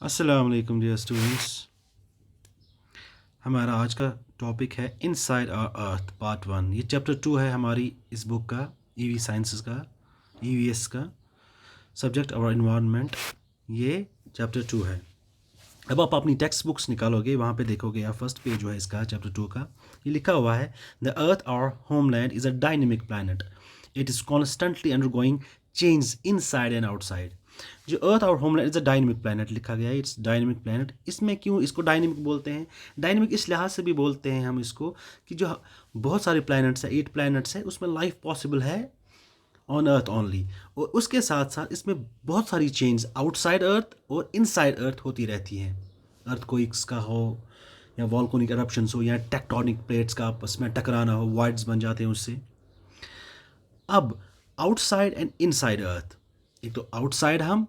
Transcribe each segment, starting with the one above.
अस्सलाम वालेकुम dear students. हमारा आज का टॉपिक है इनसाइड आवर अर्थ पार्ट 1। ये चैप्टर 2 है हमारी इस बुक का, ईवी साइंसेस का, ईवीएस का, सब्जेक्ट आवर इन्वायरमेंट। ये चैप्टर 2 है। अब आप अपनी टेक्स्ट बुक्स निकालोगे, वहाँ पे देखोगे आप फर्स्ट पेज जो है इसका चैप्टर 2 का, ये लिखा हुआ है the earth our homeland is a dynamic planet. It is constantly undergoing change inside and outside. जो earth our homeland is a dynamic planet लिखा गया है, इट्स डायनेमिक प्लानट। इसमें क्यों इसको डायनेमिक बोलते हैं? डायनेमिक इस लिहाज से भी बोलते हैं हम इसको कि जो बहुत सारे प्लैनेट्स हैं, 8 प्लैनेट्स हैं, उसमें लाइफ पॉसिबल है ऑन अर्थ ओनली। और उसके साथ साथ इसमें बहुत सारी चेंज आउटसाइड अर्थ और इनसाइड अर्थ होती रहती हैं। अर्थक्वेक्स का हो या वॉल्केनिक एरप्शंस हो या टेक्टोनिक प्लेट्स का आपस में टकराना हो, वॉइड्स बन जाते हैं उससे। अब आउटसाइड एंड इनसाइड अर्थ, एक तो आउटसाइड हम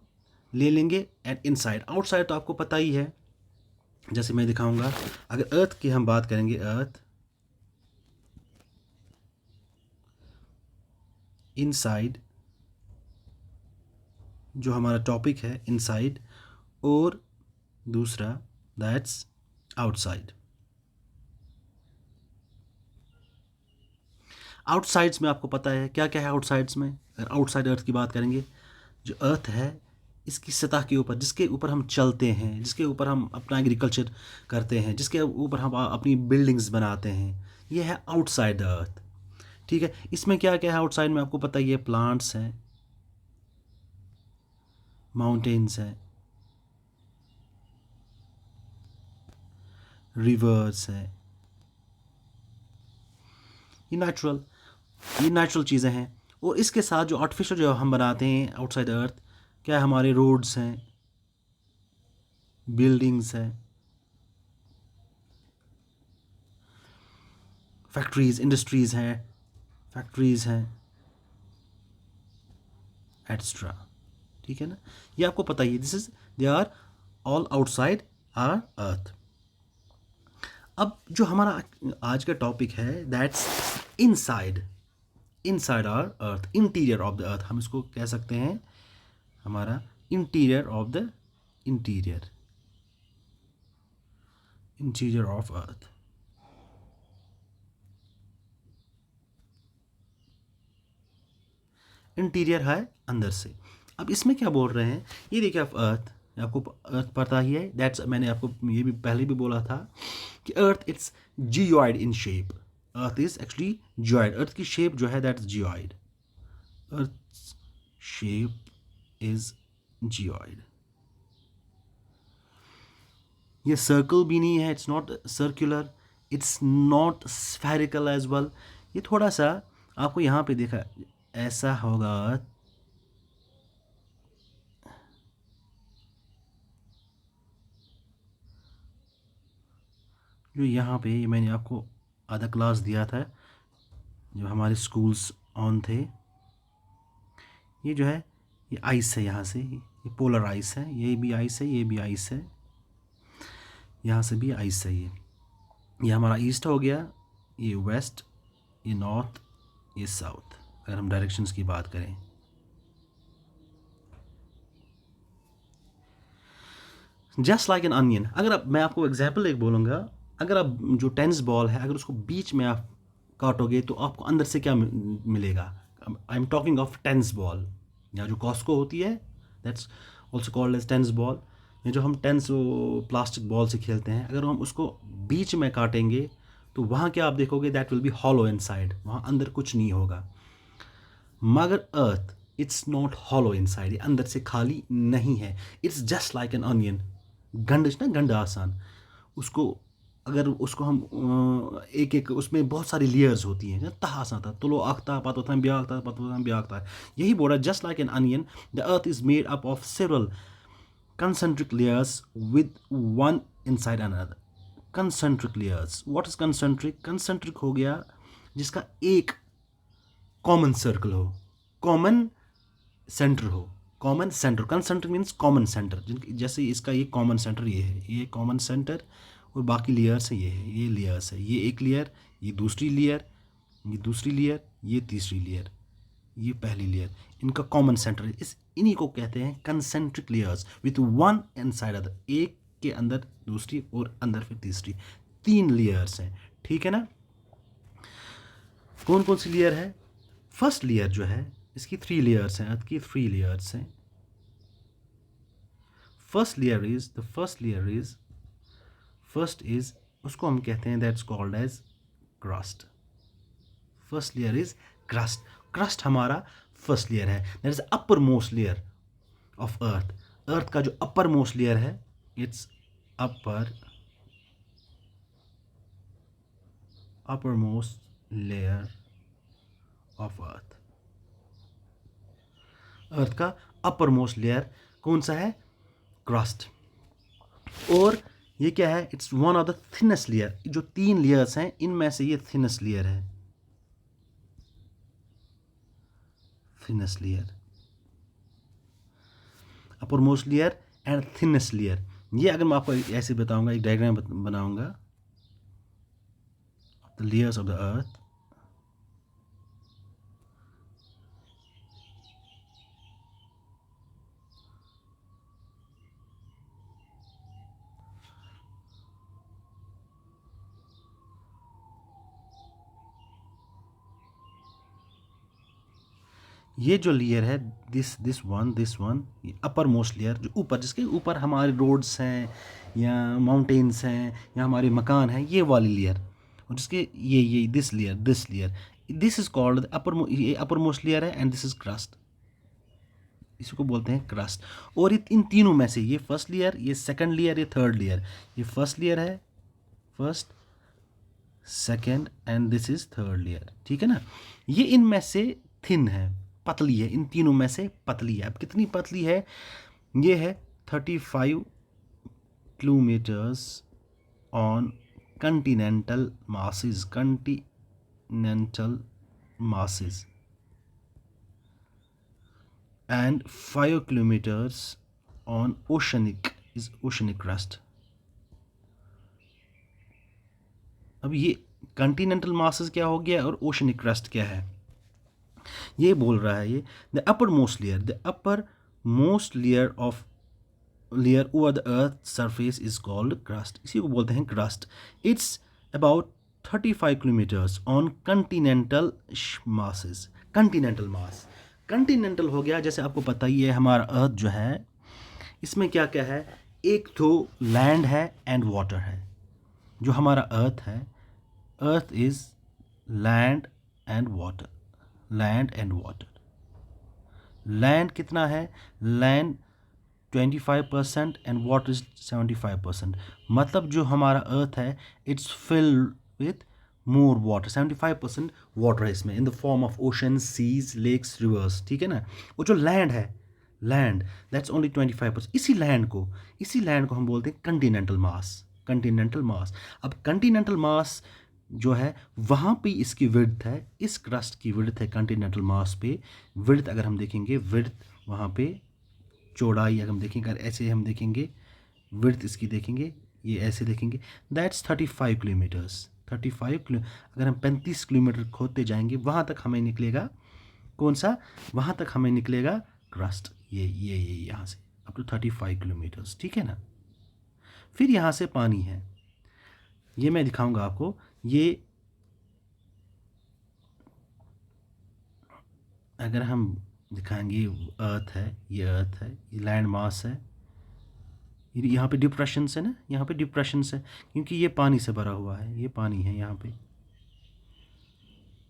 ले लेंगे एंड इनसाइड। आउटसाइड तो आपको पता ही है, जैसे मैं दिखाऊंगा। अगर अर्थ की हम बात करेंगे, अर्थ इनसाइड जो हमारा टॉपिक है इनसाइड, और दूसरा दैट्स आउटसाइड। आउटसाइड्स में आपको पता है क्या क्या है आउटसाइड्स में। अगर आउटसाइड अर्थ की बात करेंगे, जो अर्थ है इसकी सतह के ऊपर, जिसके ऊपर हम चलते हैं, जिसके ऊपर हम अपना एग्रीकल्चर करते हैं, जिसके ऊपर हम अपनी बिल्डिंग्स बनाते हैं, ये है आउटसाइड द अर्थ। ठीक है, इसमें क्या क्या है आउटसाइड में आपको पता ही है। प्लांट्स हैं, माउंटेन्स हैं, रिवर्स है, ये नेचुरल चीज़ें हैं। और इसके साथ जो आर्टिफिशियल जो हम बनाते हैं आउटसाइड अर्थ, क्या है, हमारे रोड्स हैं, बिल्डिंग्स हैं, फैक्ट्रीज, इंडस्ट्रीज़ हैं, फैक्ट्रीज़ हैं, एट्सट्रा। ठीक है ना, ये आपको पता ही है। This is they are all outside our earth. अब जो हमारा आज का टॉपिक है that's inside, inside our earth, interior of the earth हम इसको कह सकते हैं। हमारा interior of the interior, interior of earth. Interior है अंदर से। अब इसमें क्या बोल रहे हैं, ये देखिए आप अर्थ, आपको अर्थ पता ही है। दैट्स, मैंने आपको ये भी पहले भी बोला था कि earth it's geoid in shape. Earth is actually geoid. Earth की शेप जो है that's geoid. Earth shape is geoid. ये सर्कल भी नहीं है, it's not circular, it's not spherical as well. ये थोड़ा सा आपको यहाँ पे देखा ऐसा होगा। जो यहाँ पे मैंने आपको आधा क्लास दिया था, जब हमारे स्कूल्स ऑन थे, ये जो है ये आइस है, यहाँ से ये पोलर आइस है, ये भी आइस है, ये भी आइस है, यहाँ से भी आइस है। ये हमारा ईस्ट हो गया, ये वेस्ट, ये नॉर्थ, ये साउथ, अगर हम डायरेक्शंस की बात करें। Just like an onion. अगर आप, मैं आपको एग्जाम्पल एक बोलूँगा, अगर आप जो टेनिस बॉल है, अगर उसको बीच में आप काटोगे तो आपको अंदर से क्या मिलेगा? I am talking of tennis ball, या जो कॉस्को होती है, that's also called as tennis ball. ये जो हम टेनिस प्लास्टिक बॉल से खेलते हैं, अगर हम उसको बीच में काटेंगे तो वहाँ क्या आप देखोगे, that will be hollow inside, वहाँ अंदर कुछ नहीं होगा। मगर earth it's not hollow inside, ये अंदर से खाली नहीं है। It's just like an onion. गंड ना, गंड आसान, उसको अगर उसको हम एक एक, उसमें बहुत सारी लेयर्स होती हैं, तह आसान था तुलो आख्ता पता था ब्याह था पता था ब्याह था। यही बोला, just like an onion the earth is made up of several concentric layers with one inside another. Concentric layers. What is concentric? Concentric हो गया जिसका एक कॉमन सर्कल हो, कॉमन सेंटर हो, common centre. Concentric means common centre, जैसे इसका ये common centre ये है, ये कॉमन सेंटर, और बाकी लेयर्स है, ये है, ये लेयर्स है, ये एक लेयर, ये दूसरी लेयर, ये दूसरी लेयर, ये तीसरी लेयर। ये पहली लेयर, इनका कॉमन सेंटर है, इस इन्हीं को कहते हैं concentric layers with one inside other, एक के अंदर दूसरी और अंदर फिर तीसरी, 3 लेयर्स हैं, ठीक है ना। कौन कौन सी लेयर है? फर्स्ट लेयर जो है इसकी 3 लेयर्स हैं, अर्थ की 3 लेयर्स हैं। फर्स्ट इज उसको हम कहते हैं that's called as crust. First layer is crust. Crust हमारा फर्स्ट लेयर है, that is upper most layer of earth. Earth का जो अपर मोस्ट लेयर है, it's upper most layer of earth. Earth का अपर मोस्ट लेयर कौन सा है? Crust. और ये क्या है? It's one of the thinnest layer. जो 3 लेयर्स हैं इनमें से ये थिनेस्ट लेयर है, thinnest layer, upper most layer and thinnest layer. ये अगर मैं आपको ऐसे बताऊंगा, एक डायग्राम बनाऊंगा, द लेयर्स ऑफ द अर्थ। ये जो लेयर है, this one, upper most layer, जो ऊपर, जिसके ऊपर हमारे रोड्स हैं या माउंटेन्स हैं या हमारे मकान हैं, ये वाली लेयर, और जिसके ये this layer, this is called अपर, ये अपर मोस्ट लेयर है एंड दिस इज क्रस्ट, इसी को बोलते हैं क्रस्ट। और इन तीनों में से ये फर्स्ट लेयर, ये सेकंड लेयर, ये थर्ड लेयर, ये फर्स्ट लेयर है, first, second and this is third layer, ठीक है ना। ये इनमें से थिन है, पतली है, इन तीनों में से पतली है। अब कितनी पतली है? ये है 35 kilometres on Continental masses, and 5 kilometres on oceanic crust. अब ये कंटिनेंटल मासेस क्या हो गया और ओशनिक क्रस्ट क्या है? ये बोल रहा है, ये the upper most layer of layer over the earth surface is called crust, इसी को बोलते हैं crust. It's about 35 kilometres on Continental masses. Continental हो गया, जैसे आपको पता ही है हमारा अर्थ जो है, इसमें क्या क्या है? एक तो लैंड है एंड वाटर है। जो हमारा अर्थ है, earth is land and water. Land कितना है? Land 25% and water is 75%। मतलब जो हमारा अर्थ है, it's filled with more water, 75% water है इसमें, in the form of ocean, seas, lakes, rivers, ठीक है ना। वो जो लैंड है, दैट्स ओनली 25%। इसी लैंड को हम बोलते हैं कंटिनेंटल मास। अब कंटिनेंटल मास जो है, वहाँ पे इसकी विड्थ है, इस क्रस्ट की विड्थ है कंटिनेंटल मास पे। विड्थ अगर हम देखेंगे, वहाँ पे चौड़ाई अगर हम देखेंगे, अगर ऐसे हम देखेंगे, विड्थ इसकी देखेंगे, ये ऐसे देखेंगे, दैट्स 35 किलोमीटर्स। अगर हम 35 किलोमीटर खोदते जाएंगे, वहाँ तक हमें निकलेगा कौन सा? वहाँ तक हमें निकलेगा क्रस्ट, ये यहाँ से अप टू 35 किलोमीटर्स, ठीक है ना। फिर यहाँ से पानी है, ये मैं दिखाऊंगा आपको। ये अगर हम दिखाएंगे, अर्थ है, ये लैंड मास है, यहाँ पे डिप्रेशंस है ना, यहाँ पे डिप्रेशंस है क्योंकि ये पानी से भरा हुआ है, ये पानी है यहाँ पे।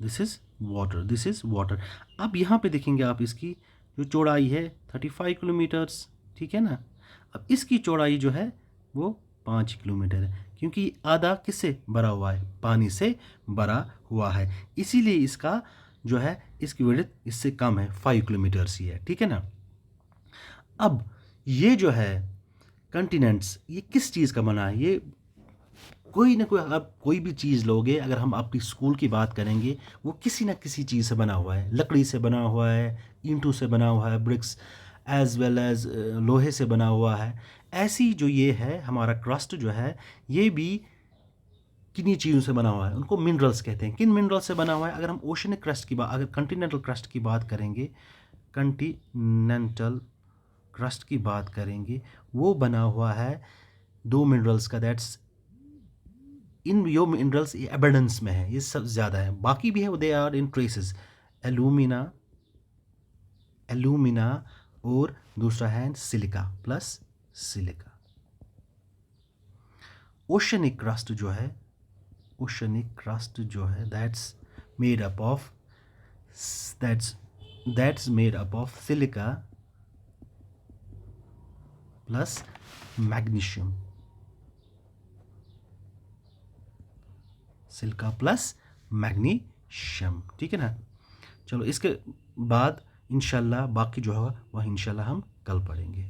This is water. अब यहाँ पे देखेंगे आप, इसकी जो चौड़ाई है 35 किलोमीटर्स, ठीक है ना। अब इसकी चौड़ाई जो है वो 5 किलोमीटर है, क्योंकि आधा किससे भरा हुआ है? पानी से भरा हुआ है, इसीलिए इसका जो है, इसकी विड्थ इससे कम है, 5 किलोमीटर्स ही है, ठीक है ना। अब ये जो है कंटिनेंट्स, ये किस चीज़ का बना है? ये कोई ना कोई, आप कोई भी चीज़ लोगे, अगर हम अपनी स्कूल की बात करेंगे, वो किसी ना किसी चीज़ से बना हुआ है। लकड़ी से बना हुआ है, ईंटों से बना हुआ है, ब्रिक्स एज वेल एज लोहे से बना हुआ है। ऐसी जो ये है हमारा क्रस्ट जो है, ये भी किन्हीं चीज़ों से बना हुआ है, उनको मिनरल्स कहते हैं। किन मिनरल्स से बना हुआ है? अगर हम ओशनिक क्रस्ट की बात, अगर कंटिनेंटल क्रस्ट की बात करेंगे, कंटिनेंटल क्रस्ट की बात करेंगे, वो बना हुआ है दो मिनरल्स का, that's in yo minerals abundance में है, ये सब ज़्यादा है, बाकी भी है, they are in traces, alumina, alumina और दूसरा है silica plus silica. Oceanic crust जो है, ओशनिक क्रस्ट जो है, that's made up of that's made up of silica plus magnesium, silica plus magnesium, ठीक है ना। चलो इसके बाद इंशाल्लाह बाकी जो है वह इंशाल्लाह हम कल पढ़ेंगे।